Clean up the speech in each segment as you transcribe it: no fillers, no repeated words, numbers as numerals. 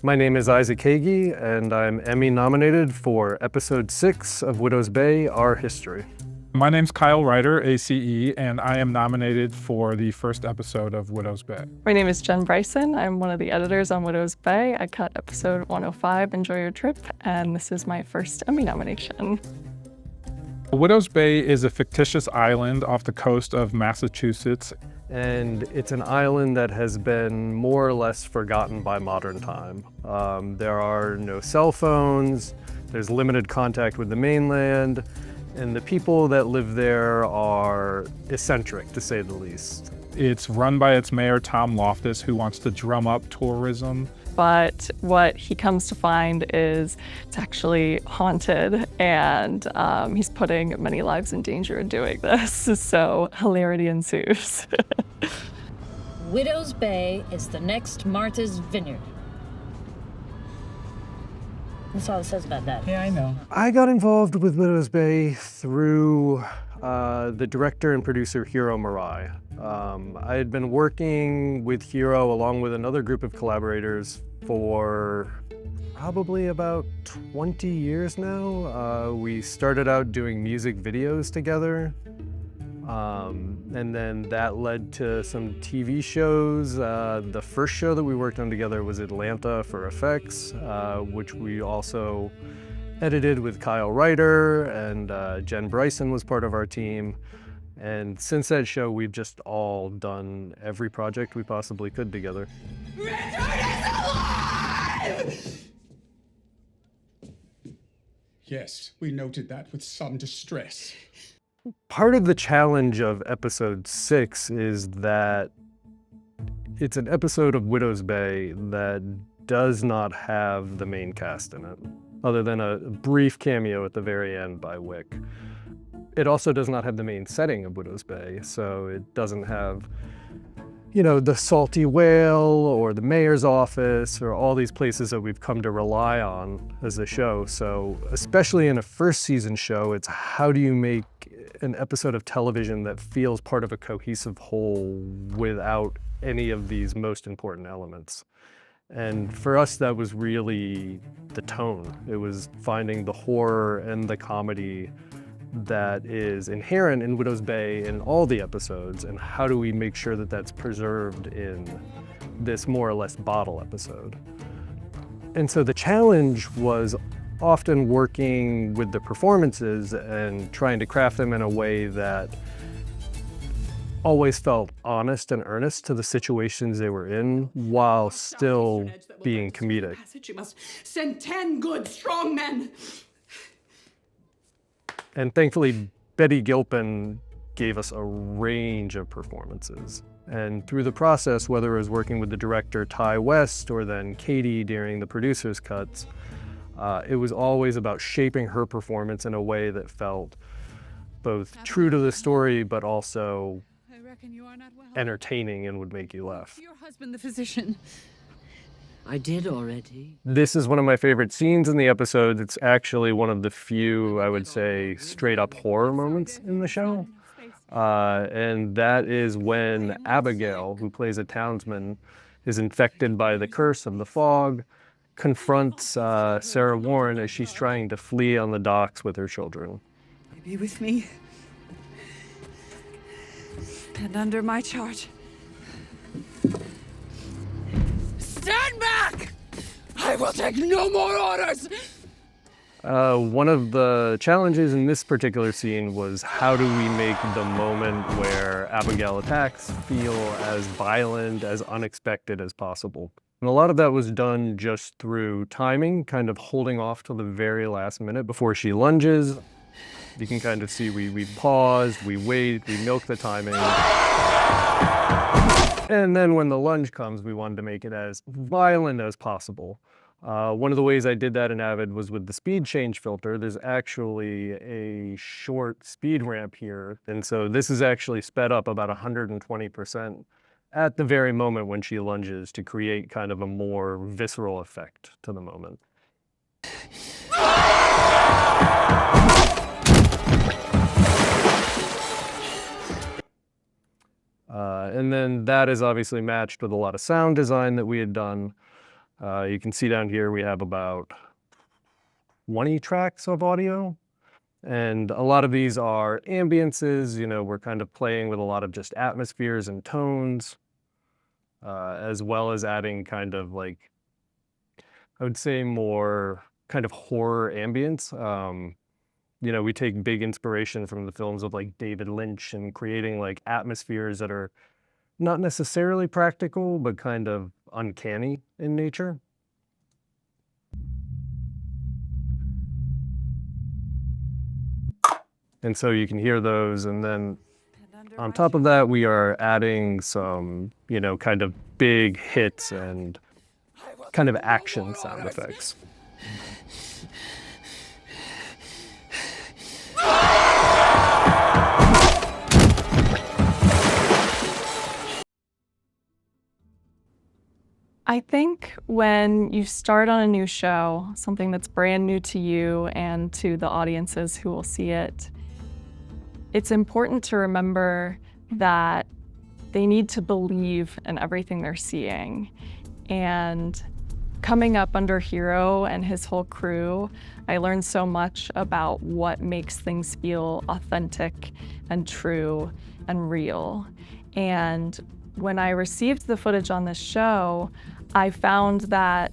My name is Isaac Hagy, and I'm Emmy-nominated for Episode 6 of Widow's Bay, Our History. My name's Kyle Reiter, ACE, and I am nominated for the first episode of Widow's Bay. My name is Jen Bryson. I'm one of the editors on Widow's Bay. I cut episode 105, Enjoy Your Trip, and this is my first Emmy nomination. Widow's Bay is a fictitious island off the coast of Massachusetts. And it's an island that has been more or less forgotten by modern time. There are no cell phones, there's limited contact with the mainland, and the people that live there are eccentric, to say the least. It's run by its mayor, Tom Loftus, who wants to drum up tourism. But what he comes to find is it's actually haunted, and he's putting many lives in danger in doing this, so hilarity ensues. Widow's Bay is the next Martha's Vineyard. That's all it says about that. Yeah, I know. I got involved with Widow's Bay through the director and producer Hiro Murai. I had been working with Hiro along with another group of collaborators for probably about 20 years now. We started out doing music videos together, and then that led to some TV shows. The first show that we worked on together was Atlanta for effects, which we also edited with Kyle Reiter, and Jen Bryson was part of our team. And since that show, we've just all done every project we possibly could together. Richard is alive! Yes, we noted that with some distress. Part of the challenge of episode 6 is that it's an episode of Widow's Bay that does not have the main cast in it, other than a brief cameo at the very end by Wick. It also does not have the main setting of Widow's Bay, so it doesn't have, the salty whale or the mayor's office or all these places that we've come to rely on as a show. So especially in a first season show, it's how do you make an episode of television that feels part of a cohesive whole without any of these most important elements. And for us, that was really the tone. It was finding the horror and the comedy that is inherent in Widow's Bay in all the episodes, and how do we make sure that that's preserved in this more or less bottle episode. And so the challenge was often working with the performances and trying to craft them in a way that always felt honest and earnest to the situations they were in, while still being comedic. You must send 10 good, strong men. And thankfully, Betty Gilpin gave us a range of performances. And through the process, whether it was working with the director Ty West or then Katie during the producer's cuts, it was always about shaping her performance in a way that felt both true to the story, but also entertaining and would make you laugh. Your husband, the physician. I did already. This is one of my favorite scenes in the episode. It's actually one of the few, I would say, straight up horror moments in the show. And that is when Abigail, who plays a townsman, is infected by the curse of the fog, confronts Sarah Warren as she's trying to flee on the docks with her children. Be with me. And under my charge. Stand back! I will take no more orders! One of the challenges in this particular scene was how do we make the moment where Abigail attacks feel as violent, as unexpected as possible. And a lot of that was done just through timing, kind of holding off till the very last minute before she lunges. You can kind of see we paused, we wait, we milk the timing. And then when the lunge comes, we wanted to make it as violent as possible. One of the ways I did that in Avid was with the speed change filter. There's actually a short speed ramp here. And so this is actually sped up about 120% at the very moment when she lunges to create kind of a more visceral effect to the moment. And then that is obviously matched with a lot of sound design that we had done. You can see down here we have about 20 tracks of audio. And a lot of these are ambiences, we're kind of playing with a lot of just atmospheres and tones, as well as adding kind of like, I would say more kind of horror ambience. We take big inspiration from the films of like David Lynch and creating like atmospheres that are not necessarily practical, but kind of uncanny in nature. And so you can hear those, and then on top of that, we are adding some, kind of big hits and kind of action sound effects. I think when you start on a new show, something that's brand new to you and to the audiences who will see it, it's important to remember that they need to believe in everything they're seeing. And coming up under Hero and his whole crew, I learned so much about what makes things feel authentic and true and real. And when I received the footage on this show, I found that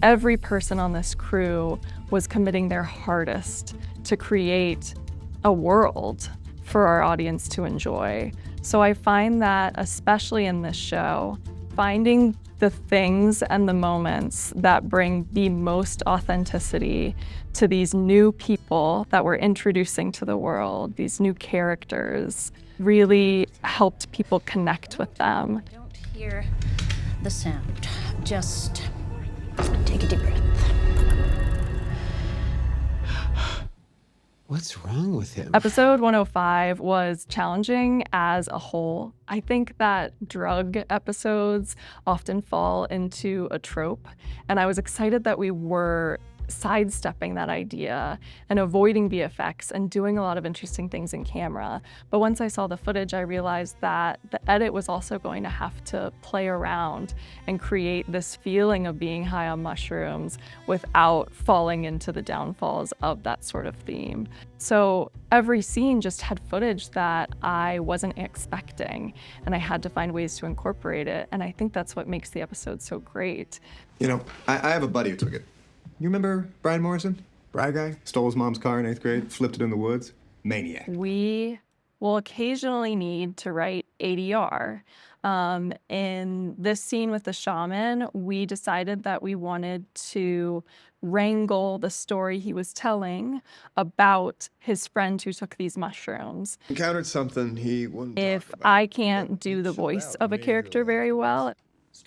every person on this crew was committing their hardest to create a world for our audience to enjoy. So I find that, especially in this show, finding the things and the moments that bring the most authenticity to these new people that we're introducing to the world, these new characters, really helped people connect with them. Don't hear the sound. Just take a deep breath. What's wrong with him? Episode 105 was challenging as a whole. I think that drug episodes often fall into a trope, and I was excited that we were sidestepping that idea and avoiding VFX and doing a lot of interesting things in camera. But once I saw the footage, I realized that the edit was also going to have to play around and create this feeling of being high on mushrooms without falling into the downfalls of that sort of theme. So every scene just had footage that I wasn't expecting, and I had to find ways to incorporate it. And I think that's what makes the episode so great. I have a buddy who took it. You remember Brian Morrison? Bry guy? Stole his mom's car in 8th grade, flipped it in the woods. Maniac. We will occasionally need to write ADR. In this scene with the shaman, we decided that we wanted to wrangle the story he was telling about his friend who took these mushrooms. Encountered something he wouldn't If talk about. I can't do the voice of a character very well,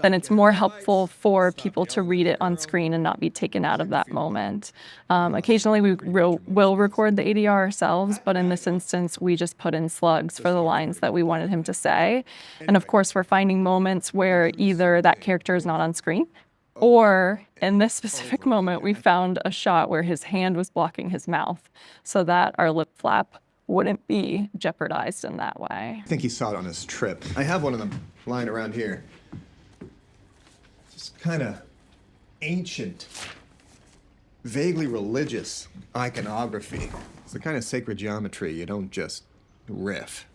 then it's more helpful for people to read it on screen and not be taken out of that moment. Occasionally we will record the ADR ourselves, but in this instance, we just put in slugs for the lines that we wanted him to say. And of course, we're finding moments where either that character is not on screen, or in this specific moment, we found a shot where his hand was blocking his mouth so that our lip flap wouldn't be jeopardized in that way. I think he saw it on his trip. I have one of them lying around here. Just kind of ancient, vaguely religious iconography. It's the kind of sacred geometry you don't just riff.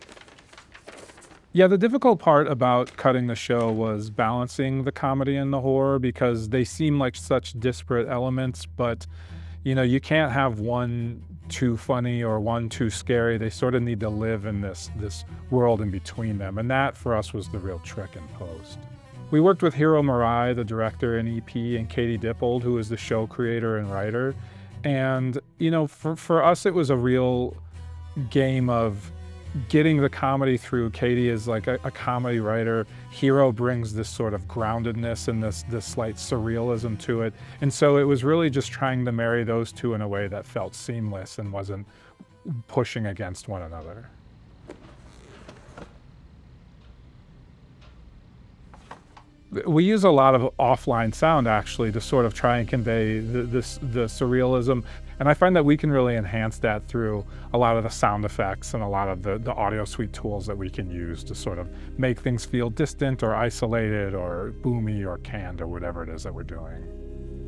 Yeah, the difficult part about cutting the show was balancing the comedy and the horror, because they seem like such disparate elements, but you can't have one too funny or one too scary. They sort of need to live in this world in between them, and that for us was the real trick in post. We worked with Hiro Murai, the director and EP, and Katie Dippold, who is the show creator and writer. And for us it was a real game of getting the comedy through. Katie is like a comedy writer. Hiro brings this sort of groundedness and this slight surrealism to it. And so it was really just trying to marry those two in a way that felt seamless and wasn't pushing against one another. We use a lot of offline sound actually to sort of try and convey the surrealism. And I find that we can really enhance that through a lot of the sound effects and a lot of the audio suite tools that we can use to sort of make things feel distant or isolated or boomy or canned or whatever it is that we're doing.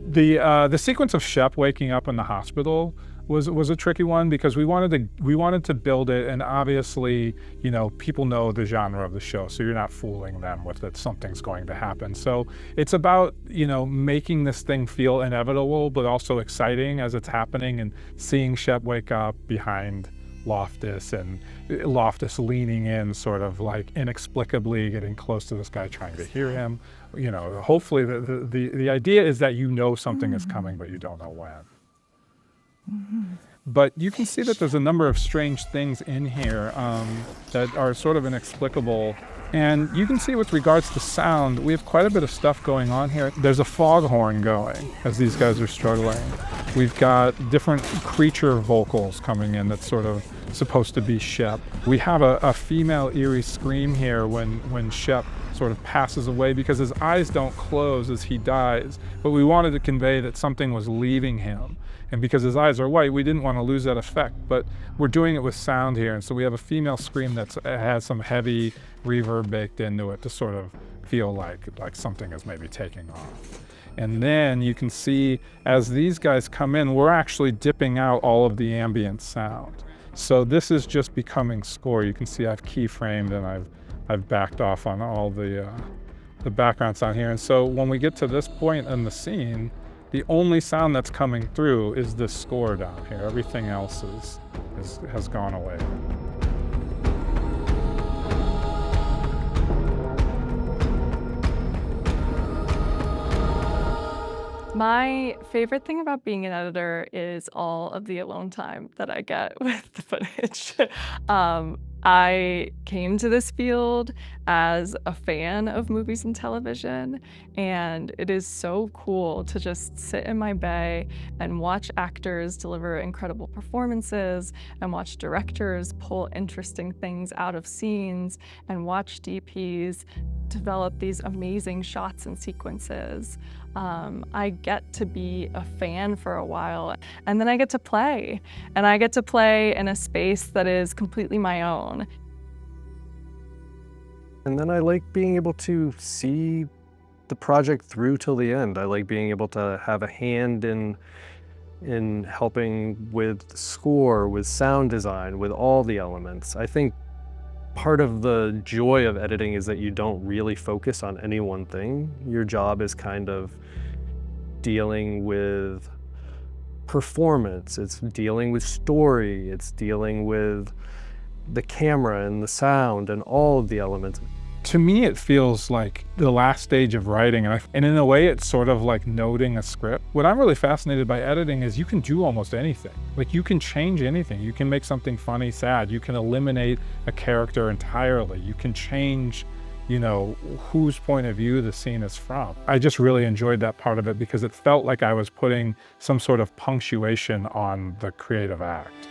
The sequence of Shep waking up in the hospital was a tricky one because we wanted to build it, and obviously, you know, people know the genre of the show, so you're not fooling them with that something's going to happen. So it's about, you know, making this thing feel inevitable but also exciting as it's happening, and seeing Shep wake up behind Loftus and Loftus leaning in, sort of like inexplicably getting close to this guy trying to hear him. You know, hopefully the idea is that you know something is coming but you don't know when. But you can see that there's a number of strange things in here that are sort of inexplicable. And you can see with regards to sound, we have quite a bit of stuff going on here. There's a foghorn going as these guys are struggling. We've got different creature vocals coming in that's sort of supposed to be Shep. We have a female eerie scream here when Shep sort of passes away because his eyes don't close as he dies. But we wanted to convey that something was leaving him. And because his eyes are white, we didn't want to lose that effect, but we're doing it with sound here. And so we have a female scream that has some heavy reverb baked into it to sort of feel like something is maybe taking off. And then you can see as these guys come in, we're actually dipping out all of the ambient sound. So this is just becoming score. You can see I've keyframed and I've backed off on all the background sound here. And so when we get to this point in the scene, the only sound that's coming through is this score down here. Everything else has gone away. My favorite thing about being an editor is all of the alone time that I get with the footage. I came to this field as a fan of movies and television, and it is so cool to just sit in my bay and watch actors deliver incredible performances and watch directors pull interesting things out of scenes and watch DPs develop these amazing shots and sequences. I get to be a fan for a while, and then I get to play. And I get to play in a space that is completely my own. And then I like being able to see the project through till the end. I like being able to have a hand in helping with the score, with sound design, with all the elements. I think part of the joy of editing is that you don't really focus on any one thing. Your job is kind of dealing with performance, it's dealing with story, it's dealing with the camera and the sound and all of the elements. To me, it feels like the last stage of writing, and in a way, it's sort of like noting a script. What I'm really fascinated by editing is you can do almost anything. Like, you can change anything. You can make something funny, sad. You can eliminate a character entirely. You can change, you know, whose point of view the scene is from. I just really enjoyed that part of it because it felt like I was putting some sort of punctuation on the creative act.